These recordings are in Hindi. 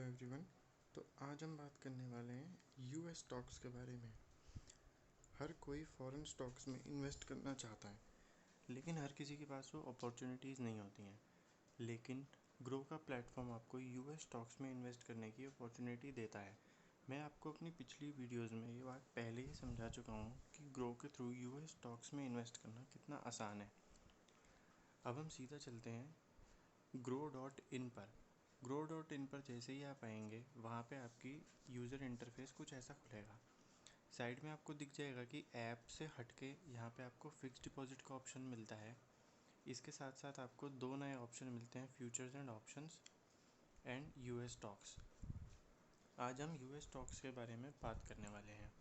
एवरीवन। तो आज हम बात करने वाले हैं यूएस स्टॉक्स के बारे में। हर कोई फॉरेन स्टॉक्स में इन्वेस्ट करना चाहता है, लेकिन हर किसी के पास वो अपॉर्चुनिटीज़ नहीं होती हैं। लेकिन ग्रो का प्लेटफॉर्म आपको यूएस स्टॉक्स में इन्वेस्ट करने की अपॉर्चुनिटी देता है। मैं आपको अपनी पिछली वीडियोज़ में ये बात पहले ही समझा चुका हूँ कि ग्रो के थ्रू यूएस स्टॉक्स में इन्वेस्ट करना कितना आसान है। अब हम सीधा चलते हैं grow.in पर। grow.in पर जैसे ही आप आएंगे, वहाँ पे आपकी यूज़र इंटरफेस कुछ ऐसा खुलेगा। साइड में आपको दिख जाएगा कि ऐप से हटके यहाँ पे आपको फिक्स डिपॉजिट का ऑप्शन मिलता है। इसके साथ साथ आपको दो नए ऑप्शन मिलते हैं, futures and options and US stocks. आज हम यूएस स्टॉक्स के बारे में बात करने वाले हैं।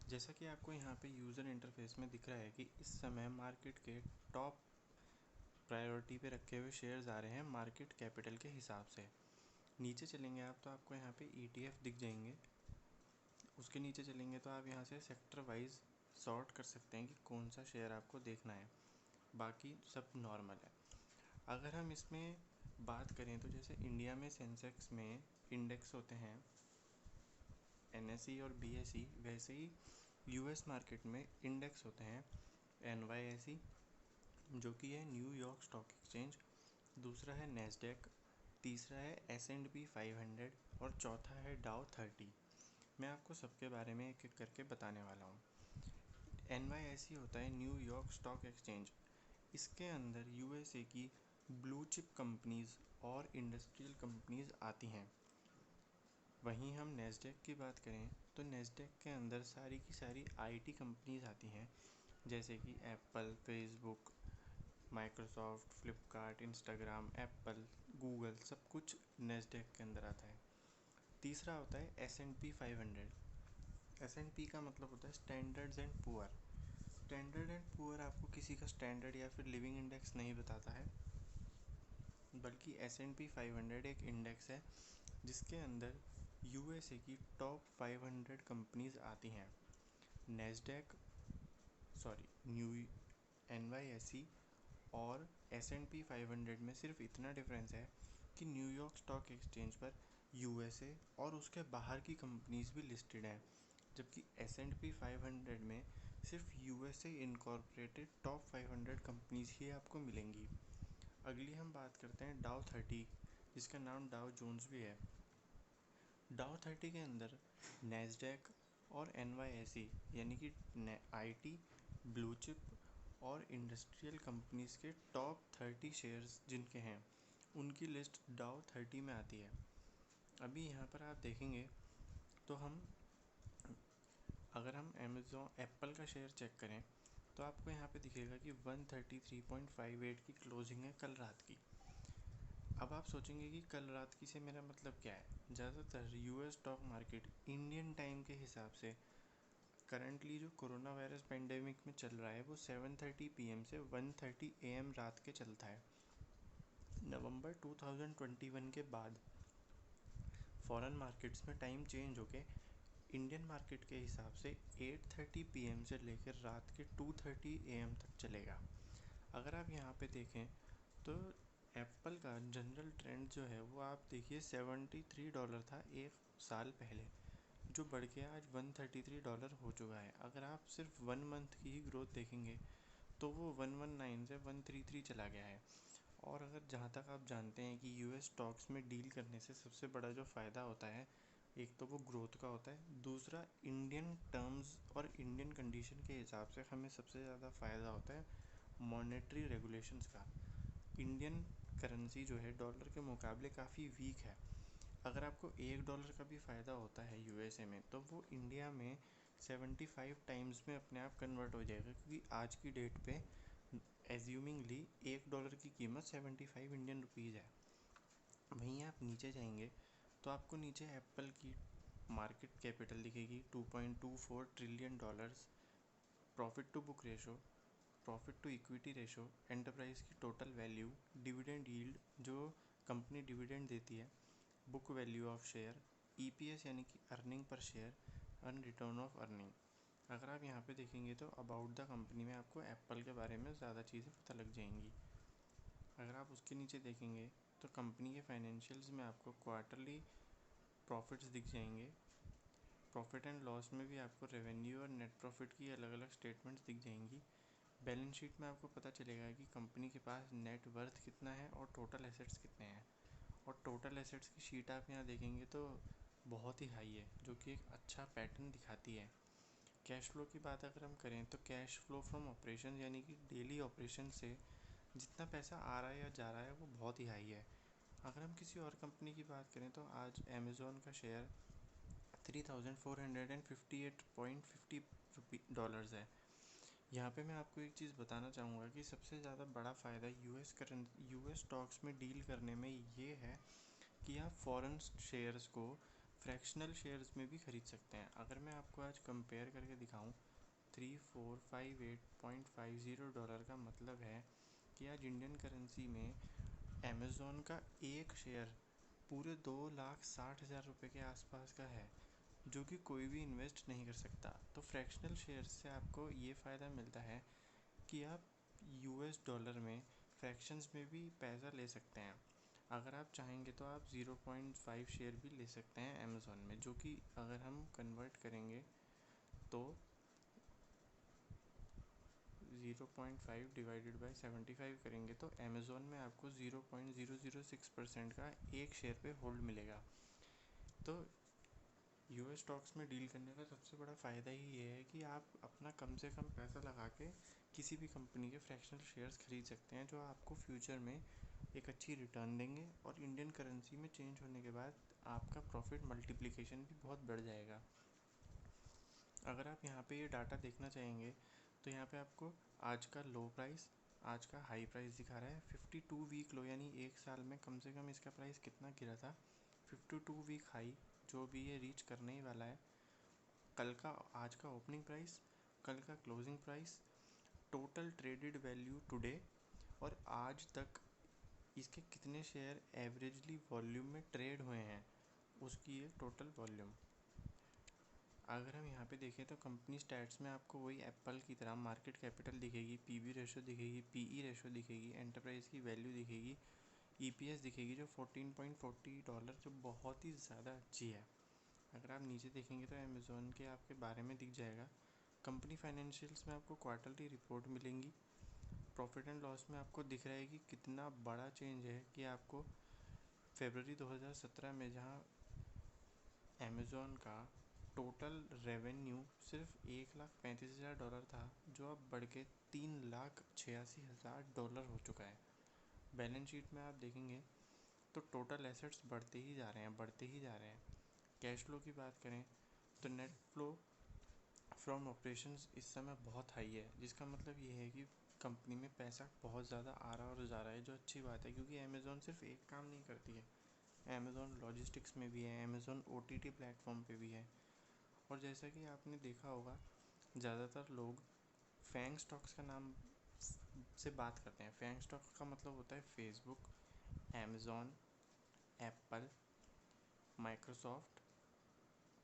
जैसा कि आपको यहाँ पे यूज़र इंटरफेस में दिख रहा है कि इस समय मार्केट के टॉप प्रायोरिटी पे रखे हुए शेयर्स आ रहे हैं मार्केट कैपिटल के हिसाब से। नीचे चलेंगे आप तो आपको यहाँ पे ETF दिख जाएंगे। उसके नीचे चलेंगे तो आप यहाँ से सेक्टर वाइज सॉर्ट कर सकते हैं कि कौन सा शेयर आपको देखना है। बाकी सब नॉर्मल है। अगर हम इसमें बात करें तो जैसे इंडिया में सेंसेक्स में इंडेक्स होते हैं NSE और BSE, वैसे ही यूएस मार्केट में इंडेक्स होते हैं NYSE, जो कि है न्यूयॉर्क स्टॉक एक्सचेंज, दूसरा है नैस्डैक, तीसरा है S&P 500 और चौथा है डाउ 30। मैं आपको सबके बारे में एक एक करके बताने वाला हूँ। NYSE होता है न्यूयॉर्क स्टॉक एक्सचेंज। इसके अंदर USA की ब्लू चिप कंपनीज़ और इंडस्ट्रियल कंपनीज़ आती हैं। वहीं हम नैस्डैक की बात करें तो नैस्डैक के अंदर सारी की सारी IT कंपनीज़ आती हैं, जैसे कि Apple, Facebook, Microsoft, Flipkart, Instagram, Apple, Google, सब कुछ नैस्डैक के अंदर आता है। तीसरा होता है S&P 500। S&P का मतलब होता है standards and poor. Standard and poor आपको किसी का स्टैंडर्ड या फिर लिविंग इंडेक्स नहीं बताता है, बल्कि S&P 500 एक इंडेक्स है जिसके अंदर USA की टॉप 500 कंपनीज़ आती हैं। नैस्डैक NYSE और S&P 500 में सिर्फ इतना डिफरेंस है कि न्यूयॉर्क स्टॉक एक्सचेंज पर USA और उसके बाहर की कंपनीज़ भी लिस्टेड हैं, जबकि S&P 500 में सिर्फ USA इनकॉर्पोरेटेड टॉप 500 कंपनीज़ ही आपको मिलेंगी। अगली हम बात करते हैं डाउ 30, जिसका नाम डाउ जोन्स भी है। डाउ 30 के अंदर नैस्डैक और NYSE यानी कि IT, ब्लू चिप और इंडस्ट्रियल कंपनीज़ के टॉप 30 शेयर्स जिनके हैं, उनकी लिस्ट डाउ 30 में आती है। अभी यहाँ पर आप देखेंगे तो अगर हम एप्पल का शेयर चेक करें तो आपको यहाँ पे दिखेगा कि 133.58 की क्लोजिंग है कल रात की। अब आप सोचेंगे कि कल रात की से मेरा मतलब क्या है। ज़्यादातर US stock market Indian time के हिसाब से करंटली जो कोरोना वायरस पेंडेमिक में चल रहा है वो 7:30 PM से 1:30 AM रात के चलता है। नवंबर 2021 के बाद फॉरेन मार्केट्स में टाइम चेंज होके इंडियन मार्केट के हिसाब से 8:30 PM से लेकर रात के 2:30 AM तक चलेगा। अगर आप यहाँ पे देखें तो एप्पल का जनरल ट्रेंड जो है वो आप देखिए $73 था एक साल पहले, जो बढ़ के आज $133 हो चुका है। अगर आप सिर्फ 1 मंथ की ही ग्रोथ देखेंगे तो वो 119 से 133 चला गया है। और अगर जहाँ तक आप जानते हैं कि US स्टॉक्स में डील करने से सबसे बड़ा जो फ़ायदा होता है, एक तो वो ग्रोथ का होता है, दूसरा इंडियन टर्म्स और इंडियन कंडीशन के हिसाब से हमें सबसे ज़्यादा फ़ायदा होता है मॉनेटरी रेगुलेशंस का। इंडियन करेंसी जो है डॉलर के मुकाबले काफ़ी वीक है। अगर आपको $1 का भी फ़ायदा होता है USA में, तो वो इंडिया में 75 टाइम्स में अपने आप कन्वर्ट हो जाएगा, क्योंकि आज की डेट पे एज्यूमिंगली $1 की कीमत 75 इंडियन रुपीज़ है। वहीं आप नीचे जाएंगे तो आपको नीचे एप्पल की मार्केट कैपिटल दिखेगी $2.24 trillion, profit to book ratio, profit to equity ratio, enterprise की टोटल वैल्यू, डिविडेंड यील्ड जो कंपनी डिविडेंड देती है, book value of share, EPS यानी कि अर्निंग पर शेयर, और रिटर्न ऑफ अर्निंग। अगर आप यहाँ पे देखेंगे तो अबाउट द कंपनी में आपको एप्पल के बारे में ज़्यादा चीज़ें पता लग जाएंगी। अगर आप उसके नीचे देखेंगे तो कंपनी के फाइनेंशियल्स में आपको क्वार्टरली प्रॉफिट्स दिख जाएंगे। प्रॉफिट एंड लॉस में भी आपको रेवेन्यू और नेट प्रॉफिट की अलग अलग स्टेटमेंट्स दिख जाएंगी। बैलेंस शीट में आपको पता चलेगा कि कंपनी के पास नेट वर्थ कितना है और टोटल एसेट्स कितने हैं। और टोटल एसेट्स की शीट आप यहाँ देखेंगे तो बहुत ही हाई है, जो कि एक अच्छा पैटर्न दिखाती है। कैश फ्लो की बात अगर हम करें तो कैश फ्लो फ्रॉम ऑपरेशन यानी कि डेली ऑपरेशन से जितना पैसा आ रहा है या जा रहा है वो बहुत ही हाई है। अगर हम किसी और कंपनी की बात करें तो आज अमेज़ॉन का शेयर $3,458.50 है। यहाँ पे मैं आपको एक चीज़ बताना चाहूँगा कि सबसे ज़्यादा बड़ा फ़ायदा यूएस स्टॉक्स में डील करने में ये है कि आप फॉरेन शेयर्स को फ्रैक्शनल शेयर्स में भी ख़रीद सकते हैं। अगर मैं आपको आज कंपेयर करके दिखाऊं, $3458.50 का मतलब है कि आज इंडियन करेंसी में अमेज़ॉन का एक शेयर पूरे 2,60,000 रुपये के आसपास का है, जो कि कोई भी इन्वेस्ट नहीं कर सकता। तो फ्रैक्शनल शेयर्स से आपको ये फ़ायदा मिलता है कि आप यूएस डॉलर में फ्रैक्शंस में भी पैसा ले सकते हैं। अगर आप चाहेंगे तो आप 0.5 शेयर भी ले सकते हैं अमेज़ॉन में, जो कि अगर हम कन्वर्ट करेंगे तो 0.5 डिवाइडेड बाय 75 करेंगे तो अमेज़ॉन में आपको 0.006% का एक शेयर पे होल्ड मिलेगा। तो यूएस स्टॉक्स में डील करने का सबसे बड़ा फ़ायदा ही ये है कि आप अपना कम से कम पैसा लगा के किसी भी कंपनी के फ्रैक्शनल शेयर्स खरीद सकते हैं, जो आपको फ्यूचर में एक अच्छी रिटर्न देंगे और इंडियन करेंसी में चेंज होने के बाद आपका प्रॉफिट मल्टीप्लिकेशन भी बहुत बढ़ जाएगा। अगर आप यहाँ पे ये डाटा देखना चाहेंगे तो यहाँ पे आपको आज का लो प्राइस, आज का हाई प्राइस दिखा रहा है। 52 वीक लो यानी एक साल में कम से कम इसका प्राइस कितना गिरा था। 52 वीक हाई जो भी ये रीच करने ही वाला है। कल का आज का ओपनिंग प्राइस, कल का closing price, total traded value today और आज तक इसके कितने शेयर एवरेजली वॉल्यूम में ट्रेड हुए हैं, उसकी एक टोटल वॉल्यूम। अगर हम यहाँ पे देखें तो कंपनी स्टैट्स में आपको वही एप्पल की तरह मार्केट कैपिटल दिखेगी, पीबी रेशो दिखेगी, पीई रेशो दिखेगी, एंटरप्राइज की वैल्यू दिखेगी, ईपीएस दिखेगी जो $14.40, जो बहुत ही ज़्यादा अच्छी है। अगर आप नीचे देखेंगे तो अमेज़ॉन के आपके बारे में दिख जाएगा। कंपनी फाइनेंशियल्स में आपको क्वार्टरली रिपोर्ट मिलेंगी। प्रॉफिट एंड लॉस में आपको दिख रहा है कि कितना बड़ा चेंज है कि आपको फरवरी 2017 में जहाँ अमेज़ॉन का टोटल रेवेन्यू सिर्फ $1,35,000 था, जो अब बढ़ के $3,86,000 हो चुका है। बैलेंस शीट में आप देखेंगे तो टोटल एसेट्स बढ़ते ही जा रहे हैं, बढ़ते ही जा रहे हैं। कैश फ्लो की बात करें तो नेट फ्लो फ्रॉम ऑपरेशंस इस समय बहुत हाई है, जिसका मतलब ये है कि कंपनी में पैसा बहुत ज़्यादा आ रहा और जा रहा है, जो अच्छी बात है क्योंकि अमेज़ॉन सिर्फ एक काम नहीं करती है। अमेज़ॉन लॉजिस्टिक्स में भी है, अमेज़ॉन ओटीटी प्लेटफॉर्म पे भी है। और जैसा कि आपने देखा होगा, ज़्यादातर लोग फैंग स्टॉक्स का नाम से बात करते हैं। फैंग स्टॉक्स का मतलब होता है फेसबुक, अमेज़ॉन, एप्पल, माइक्रोसॉफ्ट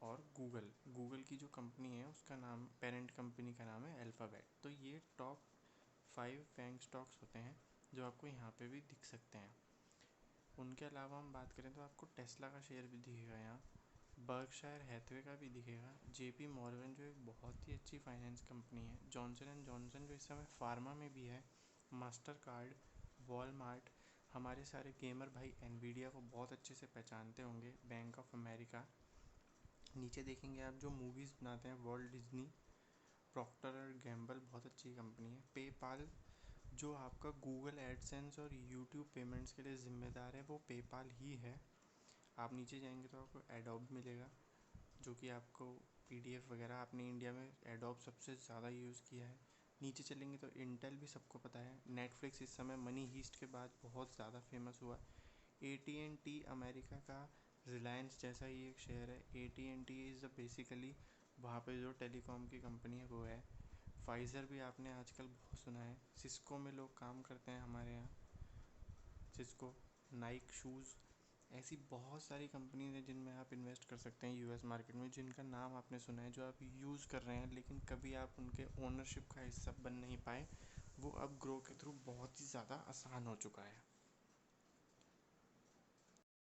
और गूगल की जो कंपनी है उसका नाम, पेरेंट कंपनी का नाम है अल्फ़ाबेट। तो ये टॉप 5 फैंग स्टॉक्स होते हैं जो आपको यहाँ पे भी दिख सकते हैं। उनके अलावा हम बात करें तो आपको टेस्ला का शेयर भी दिखेगा यहाँ, बर्कशायर हैथवे का भी दिखेगा, जेपी मॉर्गन जो एक बहुत ही अच्छी फाइनेंस कंपनी है, जॉनसन एंड जॉनसन जो इस समय फार्मा में भी है, मास्टर कार्ड, वॉलमार्ट, हमारे सारे गेमर भाई एनवीडिया को बहुत अच्छे से पहचानते होंगे, बैंक ऑफ अमेरिका। नीचे देखेंगे आप जो मूवीज़ बनाते हैं, वर्ल्ड डिज्नी, प्रॉक्टर और गैम्बल बहुत अच्छी कंपनी है, पेपाल जो आपका गूगल एडसेंस और यूट्यूब पेमेंट्स के लिए ज़िम्मेदार है, वो पेपाल ही है। आप नीचे जाएंगे तो आपको एडोब मिलेगा, जो कि आपको पीडीएफ वगैरह, आपने इंडिया में एडोब सबसे ज़्यादा यूज़ किया है। नीचे चलेंगे तो इंटेल भी सबको पता है। नेटफ्लिक्स इस समय मनी हीस्ट के बाद बहुत ज़्यादा फेमस हुआ। AT&T अमेरिका का रिलायंस जैसा ही एक शेयर है। AT&T इज़ बेसिकली वहाँ पे जो टेलीकॉम की कंपनी है वो है। फाइज़र भी आपने आजकल बहुत सुना है। सिस्को में लोग काम करते हैं हमारे यहाँ, सिस्को, नाइक शूज़, ऐसी बहुत सारी कंपनीज हैं जिनमें आप इन्वेस्ट कर सकते हैं यूएस मार्केट में, जिनका नाम आपने सुना है, जो आप यूज़ कर रहे हैं लेकिन कभी आप उनके ओनरशिप का हिस्सा बन नहीं पाए। वो अब ग्रो के थ्रू बहुत ही ज़्यादा आसान हो चुका है।